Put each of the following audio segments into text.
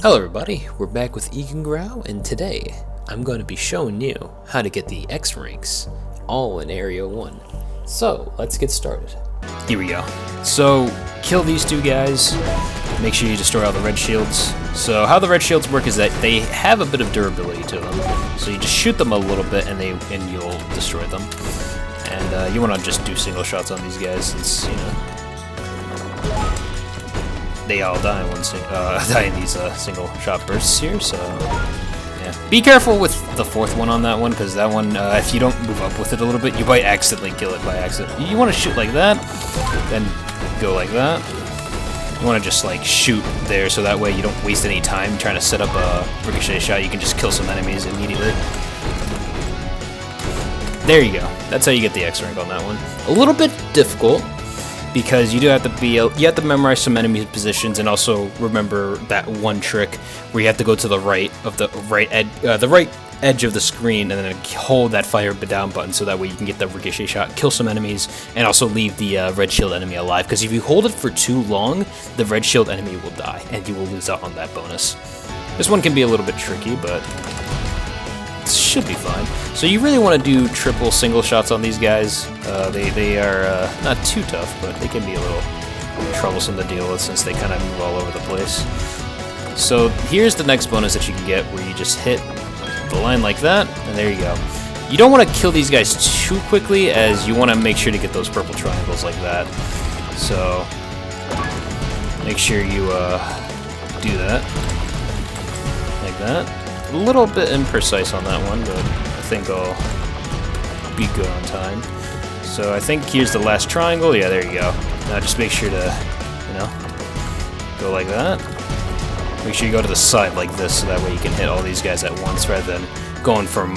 Hello everybody, we're back with Eigengrau, and today I'm going to be showing you how to get the X ranks all in Area 1. So let's get started. Here we go. So kill these two guys, make sure you destroy all the red shields. So how the red shields work is that they have a bit of durability to them. So you just shoot them a little bit and you'll destroy them. And you want to just do single shots on these guys since, you know, they all die in these single shot bursts here, so yeah. Be careful with the fourth one on that one, because that one, if you don't move up with it a little bit, you might accidentally kill it by accident. You want to shoot like that, then go like that. You want to just like shoot there, so that way you don't waste any time trying to set up a ricochet shot. You can just kill some enemies immediately. There you go. That's how you get the X rank on that one. A little bit difficult, because you do have to memorize some enemy positions, and also remember that one trick where you have to go to the right edge of the screen and then hold that fire down button, so that way you can get the ricochet shot, kill some enemies, and also leave the red shield enemy alive. Because if you hold it for too long, the red shield enemy will die, and you will lose out on that bonus. This one can be a little bit tricky, but it should be fine. So you really want to do triple single shots on these guys. They are not too tough, but they can be a little troublesome to deal with since they kind of move all over the place. So here's the next bonus that you can get, where you just hit the line like that, and there you go. You don't want to kill these guys too quickly, as you want to make sure to get those purple triangles like that. So make sure you do that, like that. A little bit imprecise on that one, but I think I'll be good on time. So I think here's the last triangle. Yeah, there you go. Now just make sure to, you know, go like that. Make sure you go to the side like this, so that way you can hit all these guys at once, rather than going from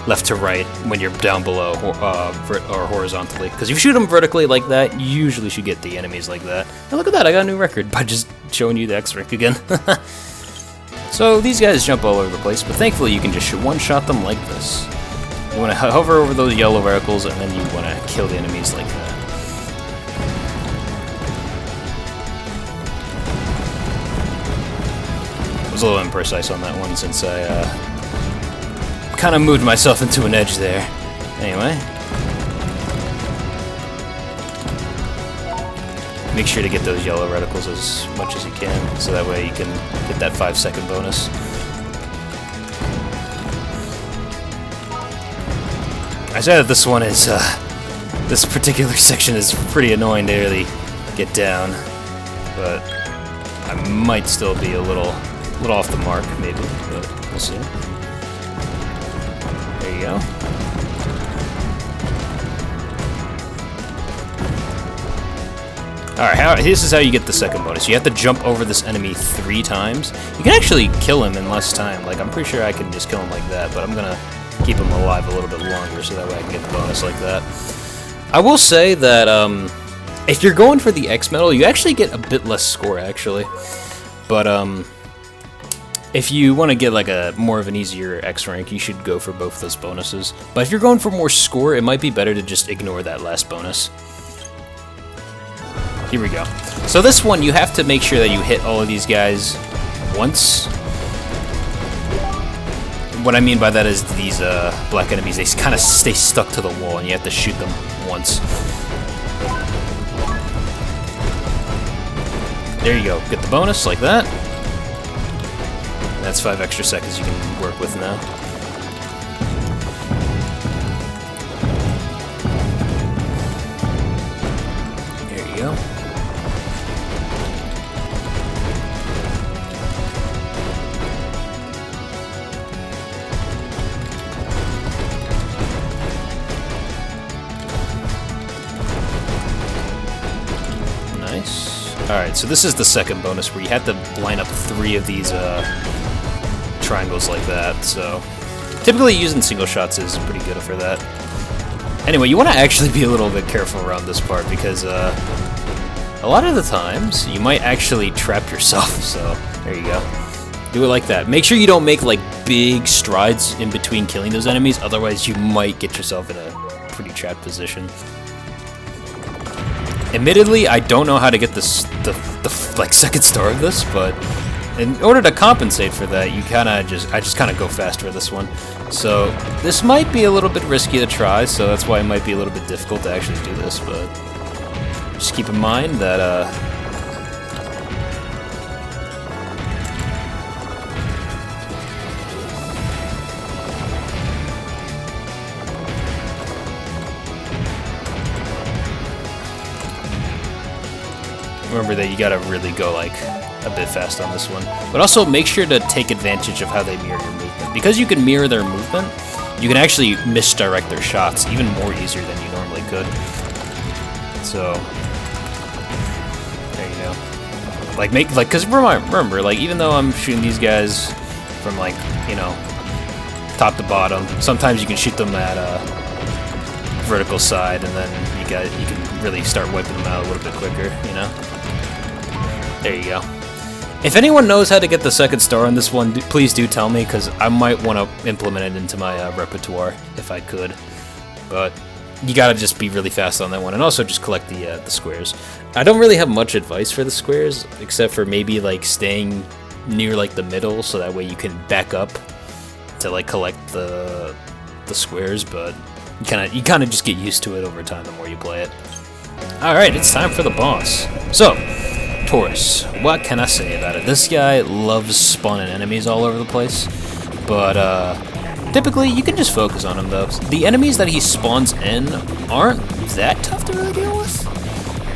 left to right when you're down below or horizontally. Because if you shoot them vertically like that, you usually should get the enemies like that. And look at that, I got a new record by just showing you the X rank again. So these guys jump all over the place, but thankfully you can just one-shot them like this. You want to hover over those yellow reticles, and then you want to kill the enemies like that. I was a little imprecise on that one, since I kind of moved myself into an edge there. Anyway. Make sure to get those yellow reticles as much as you can, so that way you can get that 5-second bonus. I said that this one is, this particular section is pretty annoying to really get down, but I might still be a little off the mark, maybe, but we'll see. There you go. Alright, this is how you get the second bonus. You have to jump over this enemy 3 times. You can actually kill him in less time. Like, I'm pretty sure I can just kill him like that, but I'm gonna keep him alive a little bit longer, so that way I can get the bonus like that. I will say that, if you're going for the X medal, you actually get a bit less score, actually. But, if you want to get like a more of an easier X rank, you should go for both those bonuses. But if you're going for more score, it might be better to just ignore that last bonus. Here we go. So this one, you have to make sure that you hit all of these guys once. What I mean by that is these black enemies, they kind of stay stuck to the wall, and you have to shoot them once. There you go. Get the bonus like that. That's 5 extra seconds you can work with now. There you go. Nice. Alright, so this is the second bonus, where you have to line up 3 of these triangles like that. So typically using single shots is pretty good for that. Anyway, you want to actually be a little bit careful around this part, because a lot of the times you might actually trap yourself. So there you go. Do it like that. Make sure you don't make like big strides in between killing those enemies, otherwise you might get yourself in a pretty trapped position. Admittedly, I don't know how to get this the second star of this, but in order to compensate for that, I just kind of go fast for this one. So this might be a little bit risky to try, so that's why it might be a little bit difficult to actually do this, but just keep in mind that, remember that you gotta really go like a bit fast on this one. But also make sure to take advantage of how they mirror your movement. Because you can mirror their movement, you can actually misdirect their shots even more easier than you normally could. So there you go. Cause remember, like even though I'm shooting these guys from like, you know, top to bottom, sometimes you can shoot them at vertical side and then you can really start wiping them out a little bit quicker, you know? There you go. If anyone knows how to get the second star on this one, please do tell me, because I might want to implement it into my repertoire if I could. But you gotta just be really fast on that one, and also just collect the squares. I don't really have much advice for the squares, except for maybe like staying near like the middle, so that way you can back up to like collect the squares. But you kind of just get used to it over time the more you play it. All right, it's time for the boss. So, Torus, what can I say about it? This guy loves spawning enemies all over the place, but typically you can just focus on him though. The enemies that he spawns in aren't that tough to really deal with.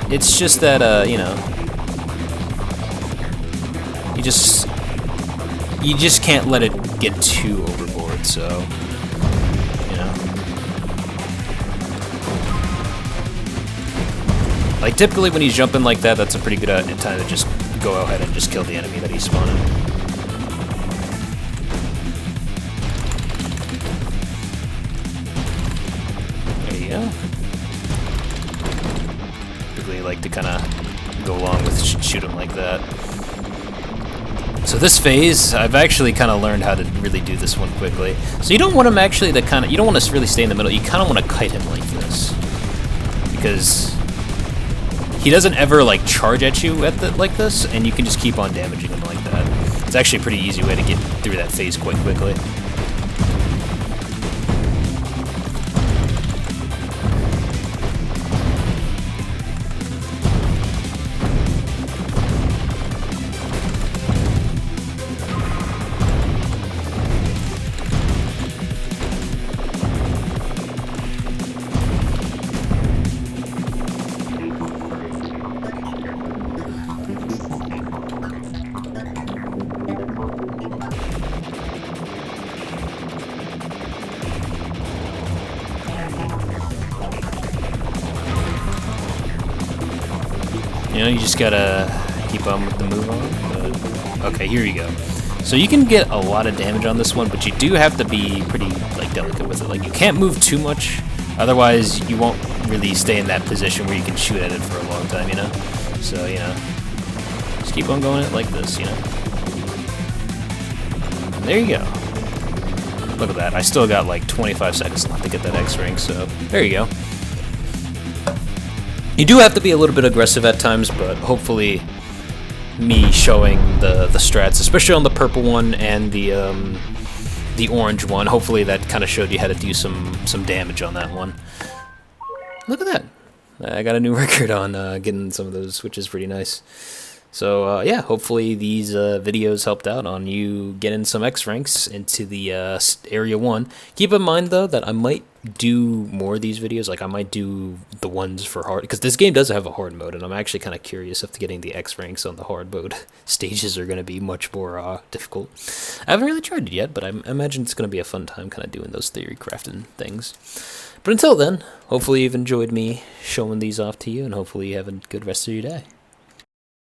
It's just that, you know, you just can't let it get too overboard, so, you know. Like, typically when he's jumping like that, that's a pretty good time to just go ahead and just kill the enemy that he's spawning. There you go. Typically like to kind of go along with shoot him like that. So this phase, I've actually kind of learned how to really do this one quickly. So you don't want him actually you don't want to really stay in the middle, you kind of want to kite him like this. Because he doesn't ever like charge at you like this, and you can just keep on damaging him like that. It's actually a pretty easy way to get through that phase quite quickly. You know, you just gotta keep on with the move on. But, okay, here you go. So you can get a lot of damage on this one, but you do have to be pretty like delicate with it. Like, you can't move too much, otherwise you won't really stay in that position where you can shoot at it for a long time, you know? So, you know, just keep on going it like this, you know? And there you go. Look at that. I still got like 25 seconds left to get that X rank, so there you go. You do have to be a little bit aggressive at times, but hopefully me showing the strats, especially on the purple one and the orange one, hopefully that kind of showed you how to do some damage on that one. Look at that. I got a new record on getting some of those, which is pretty nice. So yeah, hopefully these videos helped out on you getting some X ranks into the Area 1. Keep in mind though that I might do more of these videos, like I might do the ones for hard, because this game does have a hard mode, and I'm actually kind of curious if getting the X ranks on the hard mode stages are going to be much more difficult. I haven't really tried it yet, but I imagine it's going to be a fun time kind of doing those theory crafting things. But until then, hopefully you've enjoyed me showing these off to you, and hopefully you have a good rest of your day.